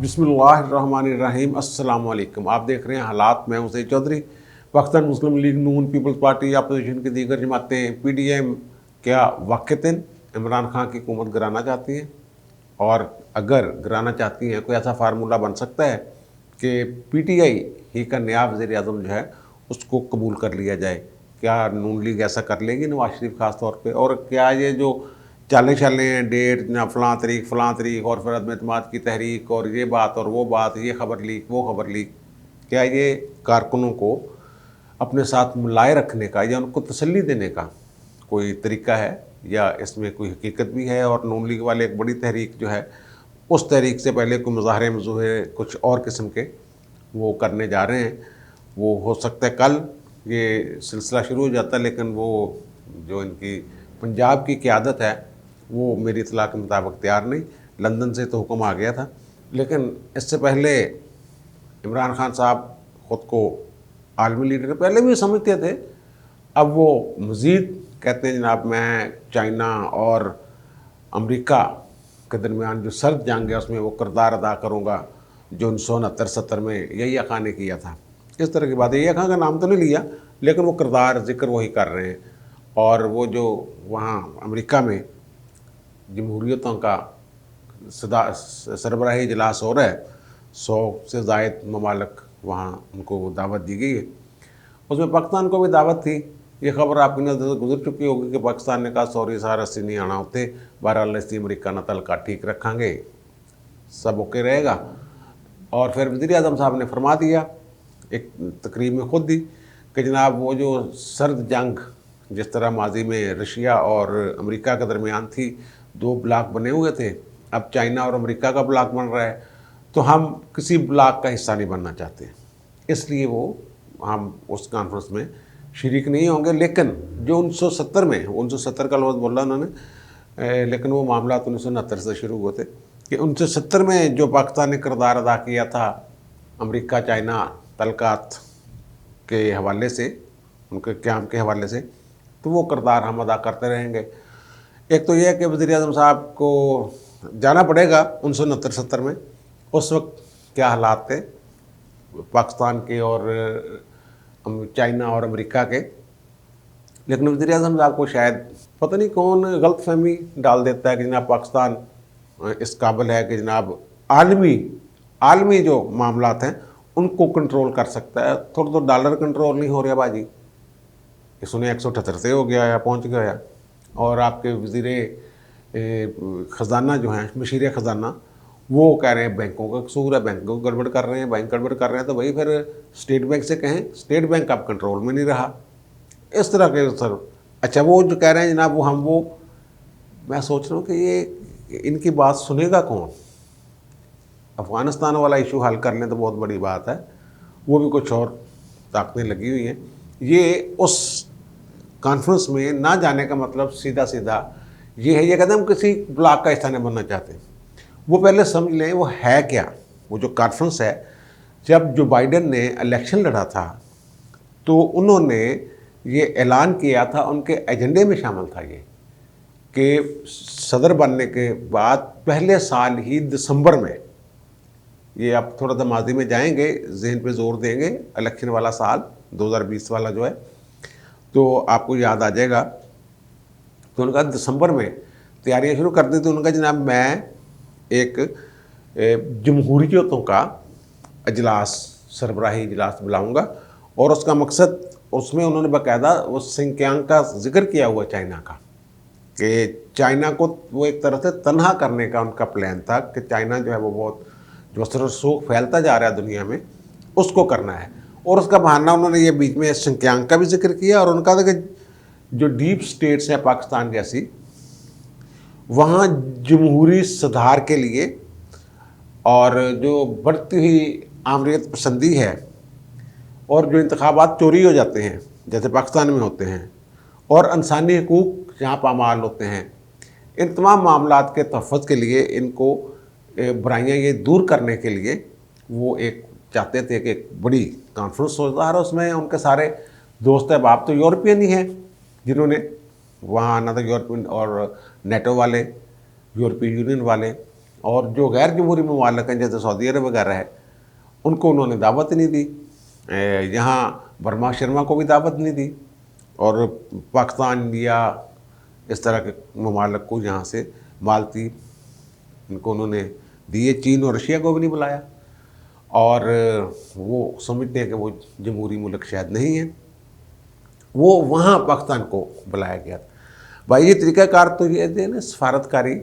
बिस्मिल्लाहिर्रहमानिर्रहीम। अस्सलाम वालेकुम। आप देख रहे हैं हालात। मैं हूं सईद चौधरी। पाकिस्तान मुस्लिम लीग नून, पीपल्स पार्टी, अपोजिशन की दीगर जमातें, PDM क्या वाक़तन इमरान खान की हुकूमत गिराना चाहती हैं? और अगर गिराना चाहती हैं, कोई ऐसा फार्मूला बन सकता है कि PTI ही का नया वज़ीर-ए-आज़म जो है उसको कबूल कर लिया जाए? क्या नून लीग ऐसा कर लेगी, नवाज शरीफ खास तौर पे? और क्या ये जो चालें हैं, डेट ना फ़लाँ तरीक और फिर अदम एतमाद की तहरीक और ये बात और वो बात, ये खबर लीक, वो खबर लीक, क्या ये कारकुनों को अपने साथ मिलाए रखने का या उनको तसल्ली देने का कोई तरीका है, या इसमें कोई हकीकत भी है? और नून लीग वाले एक बड़ी तहरीक जो है उस तहरीक से पहले कोई मुज़ाहरे मज़ूहे कुछ और किस्म के वो करने जा रहे हैं। वो हो सकता है कल ये सिलसिला शुरू हो जाता है, लेकिन वो जो इनकी पंजाब की क़यादत है वो मेरी इत्तला के मुताबिक तैयार नहीं। लंदन से तो हुक्म आ गया था, लेकिन इससे पहले इमरान खान साहब ख़ुद को आलमी लीडर पहले भी समझते थे। अब वो मज़ीद कहते हैं जनाब मैं चाइना और अमेरिका के दरमियान जो सर्द जंग है उसमें वो किरदार अदा करूँगा जो 1969-70 में यही खान ने किया था। इस तरह की बात है। यही खान का नाम तो नहीं लिया, लेकिन वो किरदार ज़िक्र वही कर रहे हैं। और वो जो वहाँ अमेरिका में जमहूरियतों का सरबराही इजलास हो रहा है, 100 से ज़ायद ममालिक वहाँ उनको दावत दी गई है। उसमें पाकिस्तान को भी दावत थी। ये खबर आपकी नज़र से गुजर चुकी होगी कि पाकिस्तान ने कहा सॉरी सार अस्सी नहीं आना होते, बहरहाल अस्सी अमरीका न तलका ठीक रखेंगे, सब ओके रहेगा। और फिर वज़ीर-ए-आज़म साहब ने फरमा दिया एक तकरीब में ख़ुद ही कि जनाब वो जो सर्द जंग जिस तरह माजी में रशिया और अमेरिका के दरमियान थी, 2 ब्लॉक बने हुए थे, अब चाइना और अमेरिका का ब्लॉक बन रहा है, तो हम किसी ब्लॉक का हिस्सा नहीं बनना चाहते, इसलिए वो हम उस कॉन्फ्रेंस में शरीक नहीं होंगे। लेकिन जो 1970 में 1970 का लफ्ज़ बोला उन्होंने, लेकिन वो मामला 1969 से शुरू हुए थे कि 1970 में जो पाकिस्तान ने किरदार अदा किया था अमेरिका चाइना तल्कात के हवाले से, उनके क़याम के हवाले से, तो वो किरदार हम अदा करते रहेंगे। एक तो यह है कि वज़ीर-ए-आज़म साहब को जाना पड़ेगा 1969-70 में। उस वक्त क्या हालात थे पाकिस्तान के और चाइना और अमेरिका के, लेकिन वज़ीर-ए-आज़म साहब को शायद पता नहीं कौन गलतफहमी डाल देता है कि जनाब पाकिस्तान इस काबिल है कि जनाब आलमी जो मामलात हैं उनको कंट्रोल कर सकता है। थोड़ा तो डॉलर कंट्रोल नहीं हो रहा बाजी, ये सुने 178 से हो गया या पहुंच गया। और आपके वज़ीर ख़जाना जो हैं, मशीर ख़जाना, वो कह रहे हैं बैंकों का कसूर है, बैंकों गड़बड़ कर रहे हैं, बैंक गड़बड़ कर रहे हैं। तो भाई फिर स्टेट बैंक से कहें, स्टेट बैंक अब कंट्रोल में नहीं रहा। इस तरह के सर अच्छा वो जो कह रहे हैं जनाब वो मैं सोच रहा हूँ कि ये इनकी बात सुनेगा कौन? अफ़गानिस्तान वाला इशू हल कर लें तो बहुत बड़ी बात है, वो भी कुछ और ताकतें लगी हुई हैं। ये उस कॉन्फ्रेंस में ना जाने का मतलब सीधा ये है, ये कहते हैं हम किसी ब्लॉक का हिस्सा नहीं बनना चाहते। वो पहले समझ लें वो है क्या। वो जो कॉन्फ्रेंस है, जब जो बाइडेन ने इलेक्शन लड़ा था तो उन्होंने ये ऐलान किया था, उनके एजेंडे में शामिल था ये कि सदर बनने के बाद पहले साल ही दिसंबर में, ये आप थोड़ा सा माजी में जाएंगे, जहन पे जोर देंगे, इलेक्शन वाला साल 2020 वाला जो है, तो आपको याद आ जाएगा। तो उनका दिसंबर में तैयारियां शुरू कर दी थी। उनका जनाब मैं एक जमहूरियतों का अजलास, सरबराही इजलास बुलाऊंगा, और उसका मकसद, उसमें उन्होंने बाकायदा वो सिंकियांग का जिक्र किया हुआ चाइना का, कि चाइना को वो एक तरह से तनहा करने का उनका प्लान था कि चाइना जो है वो बहुत जो रसूख फैलता जा रहा है दुनिया में, उसको करना है। और उसका बहाना उन्होंने ये बीच में सिंकियांग का भी जिक्र किया, और उनका था कि जो डीप स्टेट्स है पाकिस्तान जैसी, वहाँ जमहूरी सुधार के लिए और जो बढ़ती हुई आमरीत पसंदी है और जो इंतखाबात चोरी हो जाते हैं जैसे पाकिस्तान में होते हैं, और इंसानी हकूक़ जहाँ पामाल होते हैं, इन तमाम मामलात के तहफ़्फ़ुज़ के लिए, इनको बुराइयाँ ये दूर करने के लिए वो एक चाहते थे कि एक बड़ी कॉन्फ्रेंस होता है। उसमें उनके सारे दोस्त अहबाब तो यूरोपियन ही हैं, जिन्होंने वहाँ आना था, यूरोपियन और नेटो वाले, यूरोपीय यूनियन वाले, और जो गैर जमहूरी ममालिक हैं जैसे सऊदी अरब वगैरह है, उनको उन्होंने दावत नहीं दी। यहाँ वर्मा शर्मा को भी दावत नहीं दी, और पाकिस्तान या इस तरह के ममालिक को यहाँ से मालती इनको उन्होंने दिए। चीन और रशिया को भी नहीं बुलाया, और वो समझते हैं कि वो जमहूरी मुल्क शायद नहीं है, वो वहाँ पाकिस्तान को बुलाया गया था। भाई ये तरीक़ाकार तो ये थे ना सफारतकारी।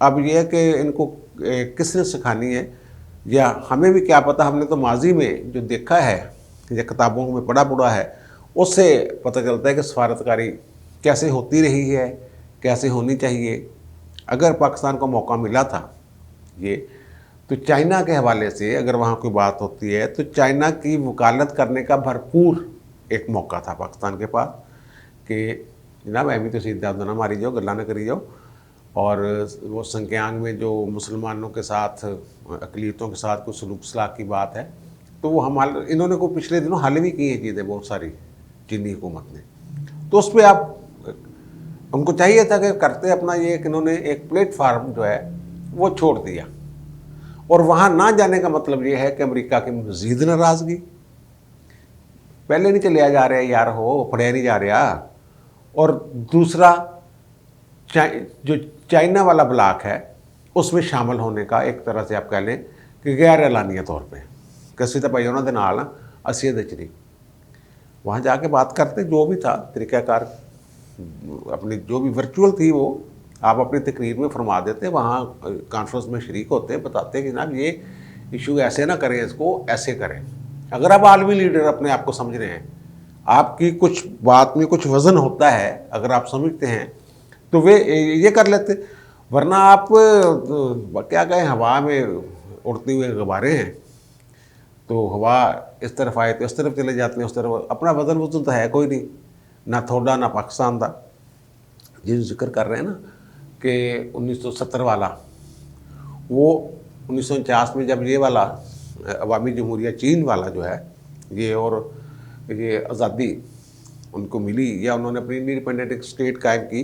अब ये है कि इनको किसने सिखानी है, या हमें भी क्या पता, हमने तो माजी में जो देखा है या किताबों में पढ़ा है, उससे पता चलता है कि सफारतकारी कैसे होती रही है, कैसे होनी चाहिए। अगर पाकिस्तान को मौका मिला था ये, तो चाइना के हवाले से अगर वहाँ कोई बात होती है तो चाइना की वकालत करने का भरपूर एक मौका था पाकिस्तान के पास कि जनाब अहमी तो सीधा ना मारी जाओ, गल्ला ना करी जाओ। और वो संक्यांग में जो मुसलमानों के साथ, अक़लियतों के साथ कुछ सलूक सलाह की बात है, तो वो हम इन्होंने को पिछले दिनों हल भी की हैं चीज़ें बहुत सारी चीनी हुकूमत ने। तो उस पर आप उनको चाहिए था कि करते अपना ये कि इन्होंने एक प्लेटफार्म जो है वो छोड़ दिया, और वहाँ ना जाने का मतलब ये है कि अमेरिका की मज़ीद नाराज़गी, पहले नहीं चलिया जा रहा यार, हो पढ़िया नहीं जा रहा। और दूसरा जो चाइना वाला ब्लॉक है उसमें शामिल होने का एक तरह से आप कह लें कि गैर एलानिया तौर पे किसी तो भाई उन्होंने नाल असी दचरी वहाँ जाके बात करते, जो भी था तरीक़ाकार अपनी जो भी वर्चुअल थी वो आप अपनी तकरीर में फरमा देते, वहाँ कॉन्फ्रेंस में शरीक होते, बताते कि जनाब ये इशू ऐसे ना करें, इसको ऐसे करें। अगर आप आलमी लीडर अपने आप को समझ रहे हैं, आपकी कुछ बात में कुछ वज़न होता है, अगर आप समझते हैं तो वे ये कर लेते। वरना आप क्या कहें, हवा में उड़ते हुए गुब्बारे हैं, तो हवा इस तरफ आए तो इस तरफ चले जाते हैं, उस तरफ अपना वज़न वज़न तो है कोई नहीं, ना थोड़ा ना पाकिस्तान का। जिस जिक्र कर रहे हैं ना कि 1970 वाला, वो 1949 में जब ये वाला अवामी जमहूरिया चीन वाला जो है ये, और ये आज़ादी उनको मिली या उन्होंने अपनी इंडिपेंडेंट एक स्टेट कायम की,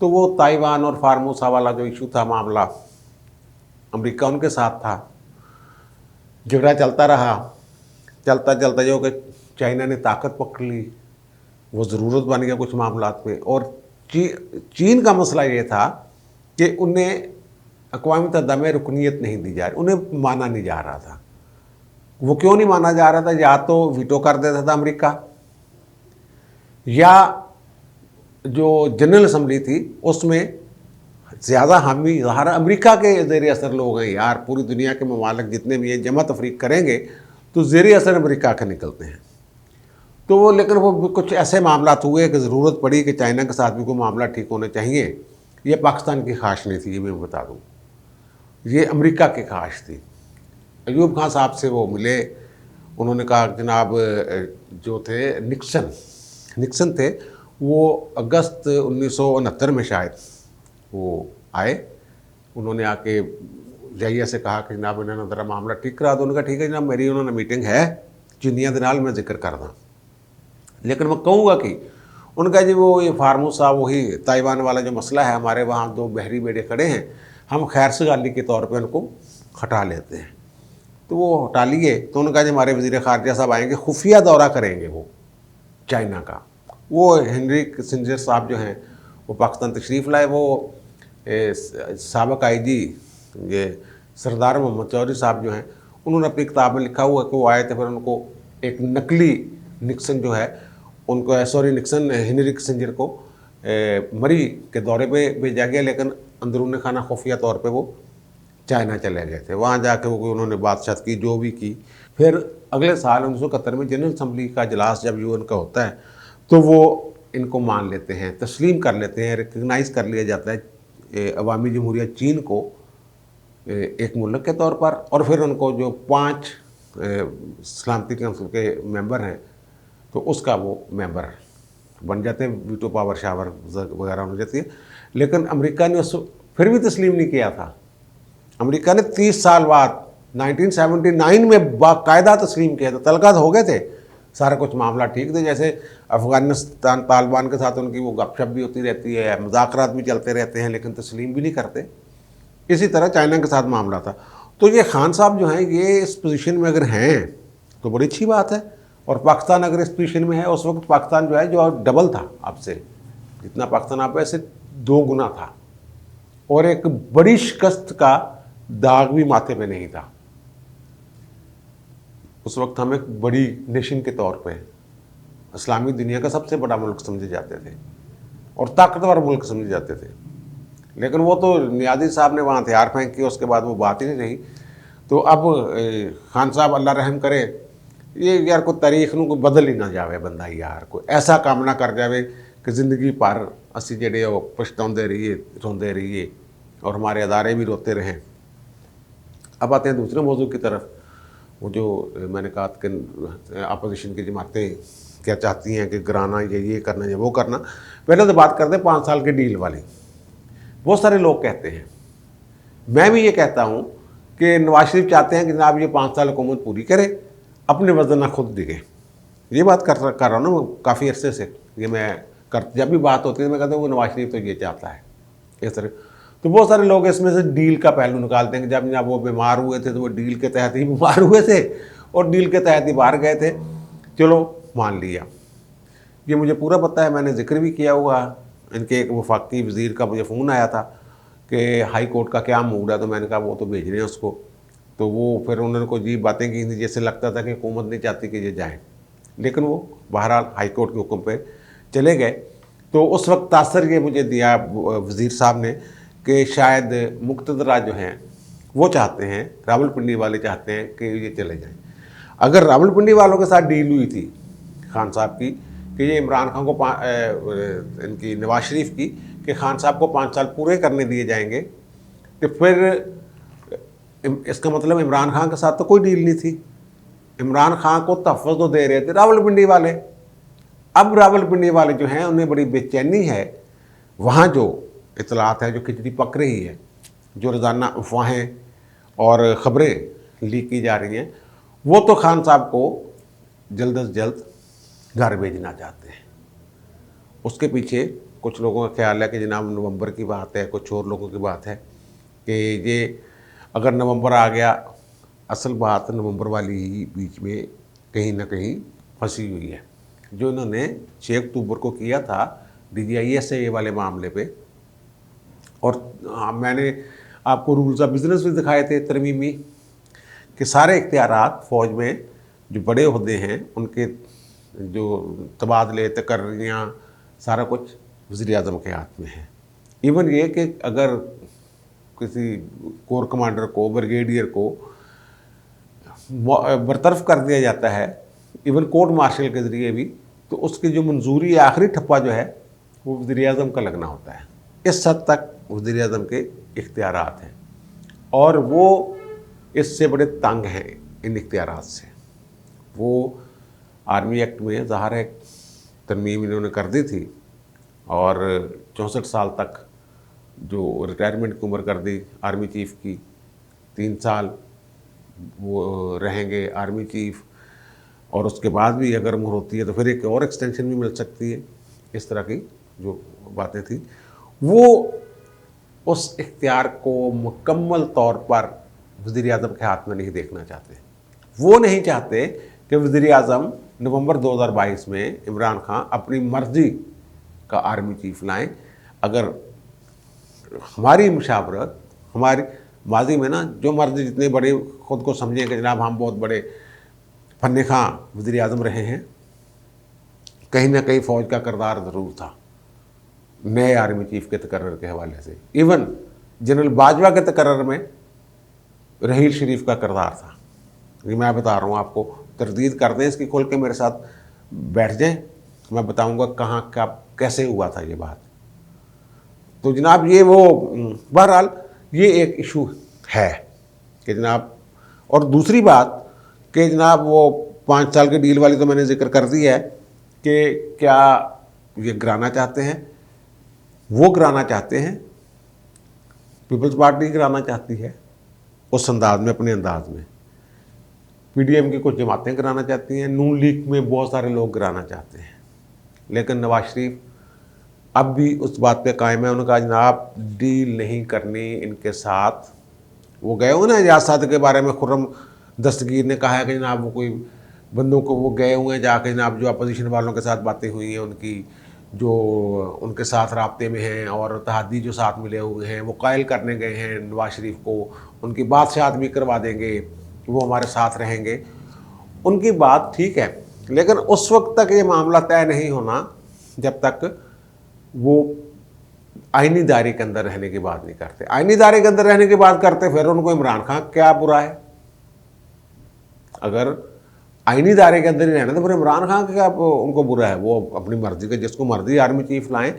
तो वो ताइवान और फार्मोसा वाला जो इशू था मामला, अमेरिका उनके साथ था, झगड़ा चलता रहा, चलता चलता जो कि चाइना ने ताकत पकड़ ली, वो ज़रूरत बन गया कुछ मामलात में। और चीन का मसला ये था कि उन्हें अक़वाम मुत्तहिदा में रुकनीत नहीं दी जा रही, उन्हें माना नहीं जा रहा था। वो क्यों नहीं माना जा रहा था? या तो वीटो कर देता था अमेरिका, या जो जनरल असम्बली थी उसमें ज़्यादा हामी ज़ाहिर अमेरिका के ज़ेर असर लोग हैं यार, पूरी दुनिया के ममालिक जितने भी हैं जमा तफरीक करेंगे तो ज़ेर असर अमेरिका के निकलते हैं। तो वो लेकिन वो कुछ ऐसे मामला हुए कि ज़रूरत पड़ी कि चाइना के साथ भी कोई मामला ठीक होने चाहिए। ये पाकिस्तान की ख्वाहिश नहीं थी, ये मैं बता दूँ, ये अमेरिका की ख्वाहिश थी। अयूब खान साहब से वो मिले, उन्होंने कहा जनाब जो थे निक्सन थे, वो अगस्त 1969 में शायद वो आए, उन्होंने आके जाइया से कहा कि जनाब इन्होंने ज़रा मामला ठीक करा दो। उन्होंने कहा ठीक है जनाब, मेरी उन्होंने मीटिंग है चीनिया के नाल, मैं जिक्र करदा, लेकिन मैं कहूँगा कि उनका जी वो ये फार्मूसा वही ताइवान वाला जो मसला है, हमारे वहाँ दो बहरी बेड़े खड़े हैं, हम खैर सगाली के तौर पर उनको हटा लेते हैं। तो वो हटा लिए, तो उन्होंने कहा जी हमारे वज़ीर ख़ारजा साहब आएंगे, खुफिया दौरा करेंगे वो चाइना का। वो हेनरी किसिंजर साहब जो हैं वो पाकिस्तान तशरीफ़ लाए, वो साबिक़ IG ये सरदार मोहम्मद चौधरी साहब जो हैं, उन्होंने अपनी किताब में लिखा हुआ है कि वो आए थे, फिर उनको एक नकली निक्सन जो है उनको निक्सन हेनरी किसिंजर को मरी के दौरे पे भेजा गया, लेकिन अंदरून खाना खुफिया तौर पे वो चाइना चले गए थे। वहाँ जाके वो उन्होंने बातचीत की, जो भी की। फिर अगले साल 1971 में जनरल असम्बली का इजलास जब UN का होता है तो वो इनको मान लेते हैं, तस्लीम कर लेते हैं, रिकगनाइज़ कर लिया जाता है अवामी जमहूरिया चीन को एक मुल्क के तौर पर। और फिर उनको जो 5 सलामती काउंसिल के मेंबर हैं तो उसका वो मेंबर बन जाते हैं, वीटो पावर शावर वगैरह हो जाती है। लेकिन अमेरिका ने फिर भी तस्लीम नहीं किया था। अमेरिका ने 30 साल बाद 1979 में बाकायदा तस्लीम किया था, तलक़ात हो गए थे, सारा कुछ मामला ठीक थे। जैसे अफ़गानिस्तान तालिबान के साथ उनकी वो गपशप भी होती रहती है, मुज़ाकरात भी चलते रहते हैं, लेकिन तस्लीम भी नहीं करते। इसी तरह चाइना के साथ मामला था। तो ये खान साहब जो हैं ये इस पोजीशन में अगर हैं तो बड़ी अच्छी बात है। और पाकिस्तान अगर इस पोजीशन में है, उस वक्त पाकिस्तान जो है जो डबल था आपसे, जितना पाकिस्तान आप ऐसे 2 गुना था, और एक बड़ी शिकस्त का दाग भी माथे पे नहीं था। उस वक्त हम एक बड़ी नेशन के तौर पे इस्लामी दुनिया का सबसे बड़ा मुल्क समझे जाते थे और ताकतवर मुल्क समझे जाते थे। लेकिन वो तो नियाज़ी साहब ने वहाँ हथियार फेंक किए, उसके बाद वो बात ही नहीं रही। तो अब खान साहब अल्लाह रहम करे, ये यार कोई तारीख नूं कोई बदल ही ना जावे बंदा, यार कोई ऐसा काम ना कर जावे कि ज़िंदगी भर असी जेडे वो पछताउंदे रहिए, रोंदे रहिए और हमारे अदारे भी रोते रहें। अब आते हैं दूसरे मौजू की तरफ। वो जो मैंने कहा कि अपोजिशन की जमातें क्या चाहती हैं कि गिराना, ये करना, ये वो करना। पहले तो बात करते हैं 5 साल के डील वाली। बहुत सारे लोग कहते हैं, मैं भी ये कहता हूँ कि नवाज शरीफ चाहते हैं कि जनाब ये 5 साल हुकूमत पूरी करे, अपने वजन ना खुद दिखे। ये बात कर रहा हूँ ना मैं काफ़ी अरसे से। ये मैं जब भी बात होती है मैं कहता हूँ वो नवाज शरीफ तो ये चाहता है इस तरह। तो बहुत सारे लोग इसमें से डील का पहलू निकालते हैं कि जब वो बीमार हुए थे तो वो डील के तहत ही बीमार हुए थे और डील के तहत ही बाहर गए थे। चलो मान लिया, ये मुझे पूरा पता है, मैंने जिक्र भी किया हुआ। इनके एक वफाकी वज़ीर का मुझे फ़ोन आया था कि हाई कोर्ट का क्या मूड है, तो मैंने कहा वो तो भेज रहे हैं उसको। तो वो फिर उन्होंने कोई अजीब बातें की थी, जैसे लगता था कि हुकूमत नहीं चाहती कि ये जाएँ, लेकिन वो बहरहाल हाई कोर्ट के हुक्म पे चले गए। तो उस वक्त तासर ये मुझे दिया वज़ीर साहब ने कि शायद मुक़्तदरा जो हैं वो चाहते हैं, रावलपिंडी वाले चाहते हैं कि ये चले जाएँ। अगर रावलपिंडी वालों के साथ डील हुई थी खान साहब की कि ये इमरान खान को इनकी नवाज शरीफ की कि खान साहब को 5 साल पूरे करने दिए जाएंगे, तो फिर इसका मतलब इमरान खान के साथ तो कोई डील नहीं थी। इमरान खान को तहफ़्फ़ुज़ तो दे रहे थे रावलपिंडी वाले। अब रावलपिंडी वाले जो हैं उन्हें बड़ी बेचैनी है, वहाँ जो इतलात है, जो खिचड़ी पक रही है, जो रोज़ाना अफवाहें और ख़बरें लीक की जा रही हैं, वो तो खान साहब को जल्द अज जल्द घर भेजना चाहते हैं। उसके पीछे कुछ लोगों का ख्याल है कि जनाब नवंबर की बात है, कुछ और लोगों की बात है कि ये अगर नवंबर आ गया, असल बात नवंबर वाली ही बीच में कहीं ना कहीं फंसी हुई है। जो इन्होंने 6 अक्टूबर को किया था DGISA वाले मामले पे, और मैंने आपको रूल्स ऑफ बिज़नेस भी दिखाए थे तरमीमी, कि सारे इख्तियारात फ़ौज में जो बड़े ओहदे हैं उनके जो तबादले तकर्रियाँ सारा कुछ वज़ीर-ए-आज़म के हाथ में है। इवन ये कि अगर किसी कोर कमांडर को, ब्रिगेडियर को बरतरफ कर दिया जाता है, इवन कोर्ट मार्शल के ज़रिए भी, तो उसकी जो मंजूरी आखिरी ठप्पा जो है वो वज़ीर-ए-आज़म का लगना होता है। इस हद तक वज़ीर-ए-आज़म के इख्तियारात हैं और वो इससे बड़े तंग हैं इन इख्तियारात से। वो आर्मी एक्ट में ज़ाहिर है तरमीम इन्होंने कर दी थी और 64 साल तक जो रिटायरमेंट की उम्र कर दी आर्मी चीफ़ की, 3 साल वो रहेंगे आर्मी चीफ़, और उसके बाद भी अगर उम्र होती है तो फिर एक और एक्सटेंशन भी मिल सकती है। इस तरह की जो बातें थी, वो उस इख्तियार को मुकम्मल तौर पर वज़ीर-ए-आज़म के हाथ में नहीं देखना चाहते। वो नहीं चाहते कि वज़ीर-ए-आज़म नवंबर 2022 में इमरान खान अपनी मर्ज़ी का आर्मी चीफ़ लाएं। अगर हमारी मुशावरत, हमारी माजी में ना जो मर्ज़ी जितने बड़े ख़ुद को समझें कि जनाब हम बहुत बड़े फन्ने खां वज़ीर-ए-आज़म रहे हैं, कहीं ना कहीं फ़ौज का किरदार ज़रूर था नए आर्मी चीफ़ के तकर्रर के हवाले से। इवन जनरल बाजवा के तकर्रर में रहील शरीफ का किरदार था। ये मैं बता रहा हूँ आपको, तरदीद कर दें इसकी, खोल के मेरे साथ बैठ जाएं, मैं बताऊँगा कहाँ कब कैसे हुआ था ये बात। तो जनाब ये वो बहरहाल ये एक इशू है कि जनाब, और दूसरी बात कि जनाब वो 5 साल की डील वाली तो मैंने जिक्र कर दी है कि क्या ये गिराना चाहते हैं, वो गिराना चाहते हैं, पीपल्स पार्टी गिराना चाहती है उस अंदाज में, अपने अंदाज में। PDM की कुछ जमातें गिराना चाहती हैं, नून लीग में बहुत सारे लोग गिराना चाहते हैं, लेकिन नवाज शरीफ अब भी उस बात पे कायम है। उन्होंने कहा जनाब डील नहीं करनी इनके साथ। वो गए हुए ना इजाज़ साहब के बारे में, खुर्रम दस्तगीर ने कहा है कि जनाब वो कोई बंदों को वो गए हुए हैं जाके जनाब जो अपोजिशन वालों के साथ बातें हुई हैं उनकी, जो उनके साथ राब्ते में हैं और तहादी जो साथ मिले हुए हैं वो कायल करने गए हैं नवाज शरीफ को, उनकी बादशाहत भी करवा देंगे, वो हमारे साथ रहेंगे। उनकी बात ठीक है, लेकिन उस वक्त तक ये मामला तय नहीं होना जब तक वो आईनी दायरे के अंदर रहने की बात नहीं करते। आईनी दायरे के अंदर रहने की बात करते फिर उनको इमरान खान क्या बुरा है? अगर आईनी दायरे के अंदर ही रहना तो फिर इमरान खान का क्या उनको बुरा है? वो अपनी मर्जी के जिसको मर्जी आर्मी चीफ लाएं,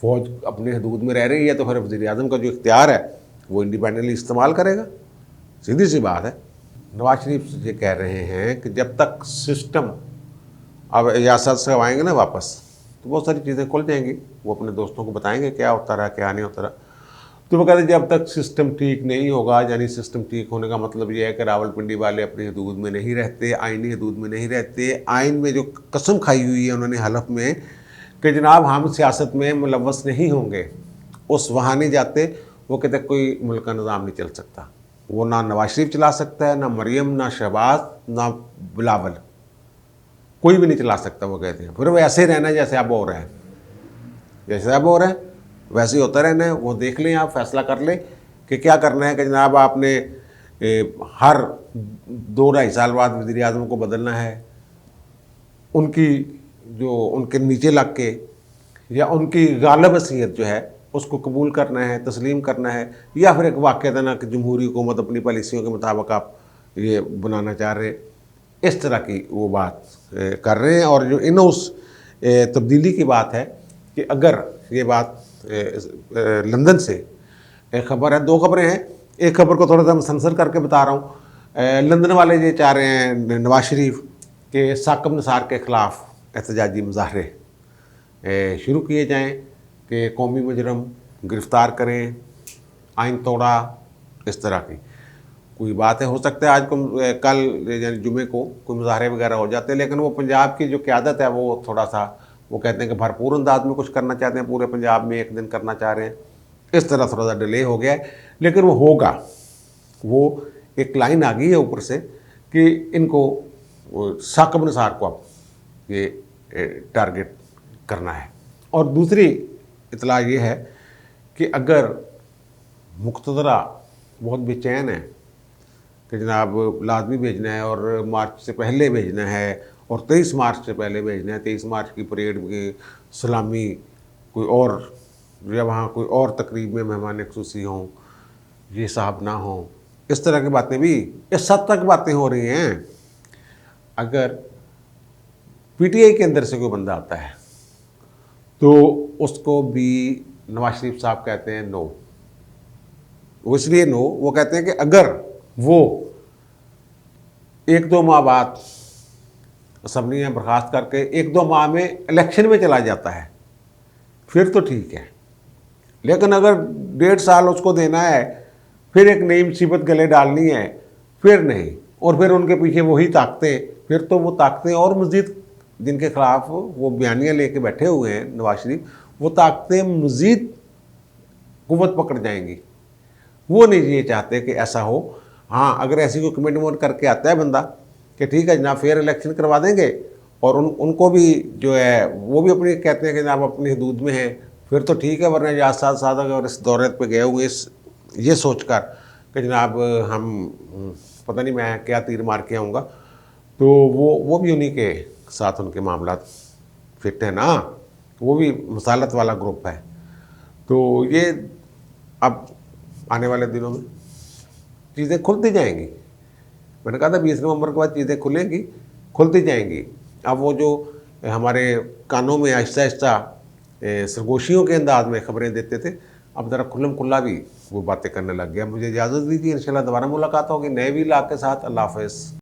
फौज अपने हदूद में रह रही है तो फिर वज़ीर आज़म का जो इख्तियार है वो इंडिपेंडेंटली इस्तेमाल करेगा। सीधी सी बात है। नवाज शरीफ ये कह रहे हैं कि जब तक सिस्टम, अब रियासत से आएंगे ना वापस तो बहुत सारी चीज़ें खुल जाएंगी, वो अपने दोस्तों को बताएंगे क्या होता रहा क्या नहीं होता रहा। तो वो कहते जब तक सिस्टम ठीक नहीं होगा, यानी सिस्टम ठीक होने का मतलब ये है कि रावलपिंडी वाले अपनी हदूद में नहीं रहते, आइनी हदूद में नहीं रहते। आइन में जो कसम खाई हुई है उन्होंने हलफ में कि जनाब हम सियासत में मुलव्वस नहीं होंगे, उस वहाँ नहीं जाते। वो कहते कोई मुल्क का निज़ाम नहीं चल सकता। वो ना नवाज शरीफ चला सकता है, ना मरियम, ना शहबाज, ना बिलावल, कोई भी नहीं चला सकता। वो कहते हैं फिर वैसे ही रहना जैसे अब हो रहा है, जैसे अब हो रहा है वैसे ही होता रहना है। वो देख लें, आप फैसला कर लें कि क्या करना है कि जनाब आपने हर 2-2.5 साल बाद वज़ीर आज़म को बदलना है, उनकी जो उनके नीचे लग के या उनकी गालिब हैसियत जो है उसको कबूल करना है, तस्लीम करना है, या फिर एक वाक़ईतन कि जमहूरी हुकूमत अपनी पॉलिसियों के मुताबिक आप ये बनाना चाह रहे, इस तरह की वो बात कर रहे हैं। और जो इन उस तब्दीली की बात है कि अगर ये बात लंदन से एक खबर है, 2 खबरें हैं, एक खबर को थोड़ा सा मैं सेंसर करके बता रहा हूँ। लंदन वाले ये चाह रहे हैं नवाज शरीफ के साकिब निसार के ख़िलाफ़ एहतजाजी मुज़ाहरे शुरू किए जाएँ कि कौमी मुजरम गिरफ़्तार करें, आइन तोड़ा, इस तरह की कोई बात है। हो सकता है आज को कल यानी जुमे को कोई मुज़ाहरे वगैरह हो जाते हैं, लेकिन वो पंजाब की जो क़यादत है वो थोड़ा सा वो कहते हैं कि भरपूर अंदाज में कुछ करना चाहते हैं, पूरे पंजाब में एक दिन करना चाह रहे हैं। इस तरह थोड़ा सा डिले हो गया है, लेकिन वो होगा। वो एक लाइन आ गई है ऊपर से कि इनको साकिब निसार को अब ये टारगेट करना है। और दूसरी इतला ये है कि अगर मुक़्तदरा बहुत बेचैन है कि जनाब लाजमी भेजना है और मार्च से पहले भेजना है और 23 मार्च से पहले भेजना है, 23 मार्च की परेड की सलामी कोई और या वहाँ कोई और तकरीब में मेहमान ख़ुसूसी हों, ये साहब ना हों, इस तरह की बातें भी इस हद तक बातें हो रही हैं। अगर पीटीआई के अंदर से कोई बंदा आता है तो उसको भी नवाज शरीफ साहब कहते हैं नो। वो इसलिए नो, वो कहते हैं कि अगर वो 1-2 माह बाद असम्बली में बर्खास्त करके 1-2 माह में इलेक्शन में चला जाता है फिर तो ठीक है, लेकिन अगर 1.5 साल उसको देना है, फिर एक नई मुसीबत गले डालनी है, फिर नहीं। और फिर उनके पीछे वही ताकतें, फिर तो वो ताकतें और मज़ीद जिनके ख़िलाफ़ वो बयानियाँ लेके बैठे हुए हैं नवाज शरीफ, वो ताकतें मज़ीद कुव्वत पकड़ जाएंगी। वो नहीं ये चाहते कि ऐसा हो। हाँ, अगर ऐसी कोई कमिटमेंट करके आता है बंदा कि ठीक है जनाब फेयर इलेक्शन करवा देंगे और उनको भी जो है वो भी अपनी कहते हैं कि जनाब अपनी हदूद में है, फिर तो ठीक है। वरना या साथ अगर इस दौरे पे गए हुए ये सोच कर कि जनाब हम पता नहीं मैं क्या तीर मार के आऊँगा, तो वो भी उन्हीं के साथ उनके मामला फिट है ना, वो भी मसालत वाला ग्रुप है। तो ये अब आने वाले दिनों में चीज़ें खुलती जाएंगी। मैंने कहा था 20 नवंबर के बाद चीज़ें खुलेंगी, खुलती जाएंगी। अब वो जो हमारे कानों में आहिस्ता आहिस्ता सरगोशियों के अंदाज में खबरें देते थे, अब ज़रा खुल्लम खुल्ला भी वो बातें करने लग गया। मुझे इजाज़त दीजिए, इंशाल्लाह दोबारा मुलाकात होगी नए व्लॉग के साथ। अल्लाह हाफ़िज़।